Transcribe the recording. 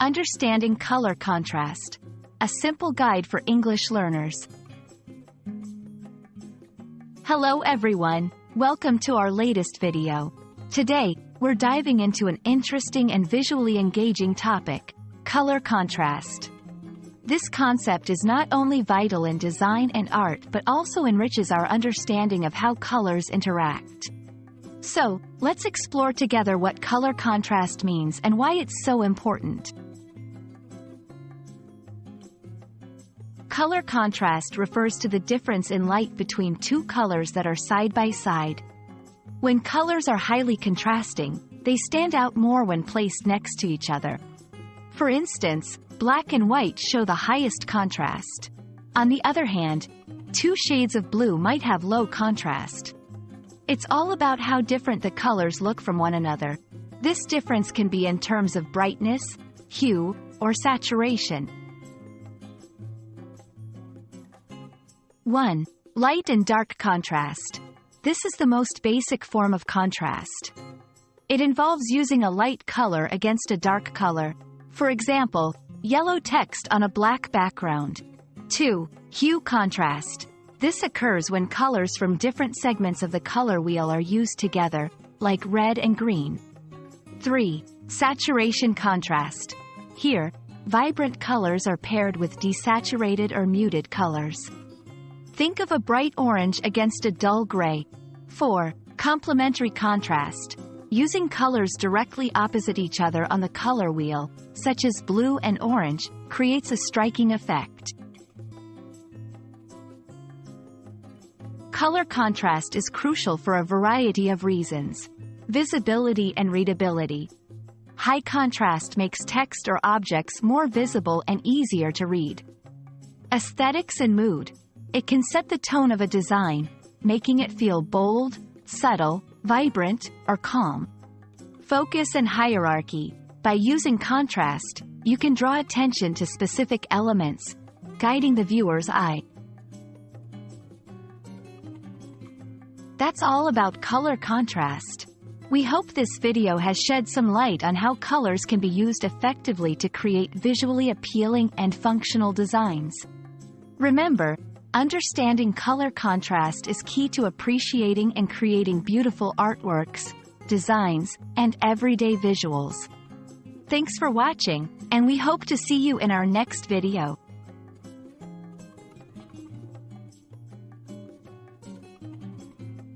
Understanding color contrast. A simple guide for English learners. Hello everyone, welcome to our latest video. Today, we're diving into an interesting and visually engaging topic, color contrast. This concept is not only vital in design and art but also enriches our understanding of how colors interact. So, let's explore together what color contrast means and why it's so important. Color contrast refers to the difference in light between two colors that are side by side. When colors are highly contrasting, they stand out more when placed next to each other. For instance, black and white show the highest contrast. On the other hand, two shades of blue might have low contrast. It's all about how different the colors look from one another. This difference can be in terms of brightness, hue, or saturation. 1. Light and dark contrast. This is the most basic form of contrast. It involves using a light color against a dark color. For example, yellow text on a black background. 2. Hue contrast. This occurs when colors from different segments of the color wheel are used together, like red and green. 3. Saturation contrast. Here, vibrant colors are paired with desaturated or muted colors. Think of a bright orange against a dull gray. 4. Complementary contrast. Using colors directly opposite each other on the color wheel, such as blue and orange, creates a striking effect. Color contrast is crucial for a variety of reasons. Visibility and readability. High contrast makes text or objects more visible and easier to read. Aesthetics and mood. It can set the tone of a design, making it feel bold, subtle, vibrant, or calm. Focus and hierarchy. By using contrast, you can draw attention to specific elements, guiding the viewer's eye. That's all about color contrast. We hope this video has shed some light on how colors can be used effectively to create visually appealing and functional designs. Remember, understanding color contrast is key to appreciating and creating beautiful artworks, designs, and everyday visuals. Thanks for watching, and we hope to see you in our next video.